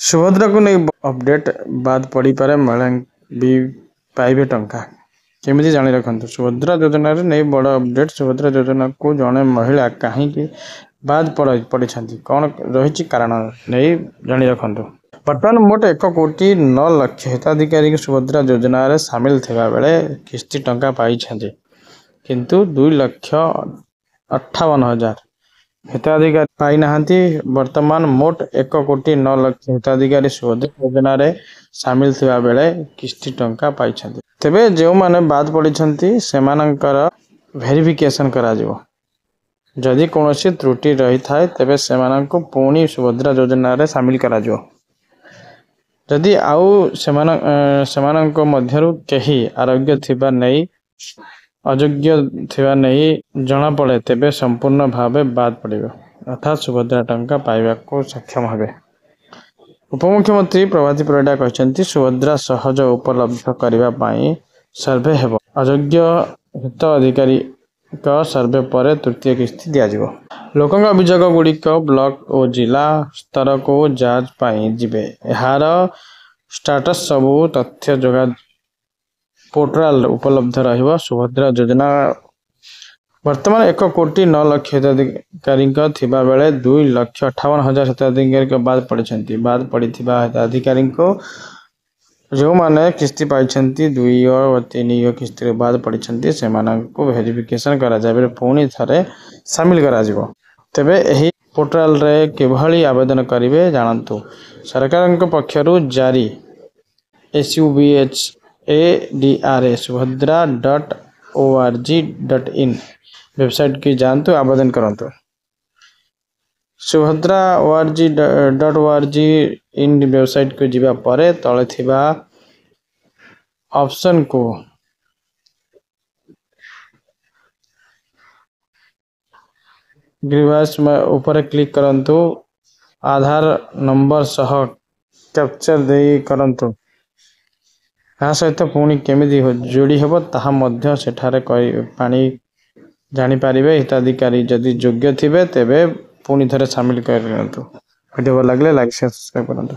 सुभद्रा को नहीं अपडेट बाद पड़ी पारे महिला भी पाइबे टंका केमी जाणी रखु सुभद्रा योजना नहीं बड़ अपडेट सुभद्रा योजना को जड़े महिला कहीं बाद पड़ी कौन रही कारण नहीं जाणी रखु बर्तमान मोट 1,09,00,000 हिताधिकारी सुभद्रा योजना रे सामिल थिबा बेले किस्ती टंका पाई किंतु 2,58,000 हिताधिकारी पाई नाहांती। वर्तमान मोट 1,09,00,000 हिताधिकारी सुभद्रा योजना रे सामिल थिबा बेले किस्ती टंका पाई तेबे जो माने बाद पड़ी सेमानंकर वेरिफिकेशन करा जिवो जदि कोनोसी त्रुटि रही थाए तेबे सेमानंको पुणी सुभद्रा योजना रे सामिल करा जिवो जदि आउ सेमानंको मध्यरु केही आरोग्य थिबा नहीं अयोग्य थिबा नहीं जना पड़े तेबे संपूर्ण भावे बाद पड़िबो अर्थात सुभद्रा टंका पाइबा को सक्षम हेबे। उपमुख्यमंत्री प्रभाती परिडा कहते सुभद्रा सहज उपलब्ध करने सर्वे हेब अयोग्य हित अधिकारी सर्वे पर तृतीय किस्ती दिज्व लोकों अभियोग गुड़िक ब्लॉक और जिला स्तर को जांच पाई जिबे यार स्टाटस सबू तथ्य जोगा पोर्टाल उपलब्ध रहिबो। सुभद्रा योजना वर्तमान 1,09,00,000 हिताधिकारी थिबा बेले 2,58,000 हिताधिकारी बाद पड़ी हिताधिकारी जो माने किस्ती पाई 2 और 3 किस्ती बाद पड़ी से वेरिफिकेशन करा जाए पुणी थे सामिल करा जिवो तेबे एही पोर्टाल रे किभली आवेदन करिवे जानतु सरकार पक्षरु जारी SUBHADRA subhadra.org.in वेबसाइट की जानतु आवेदन करंतु subhadra.org.in वेबसाइट को जीवा परे तले थिबा ऑप्शन को ग्रीवास में ऊपर क्लिक करंतु आधार नंबर सह कैप्चर दे करंतु आ सहित पुणी केमी जोड़ी हेब ताहा मध्य सेठारे पानी जानी पारिबे हिताधिकारी जदि योग्य थिबे तेबे पुणी थरे शामिल कर वीडियो भल लागले लाइक शेयर सब्सक्राइब करंतु।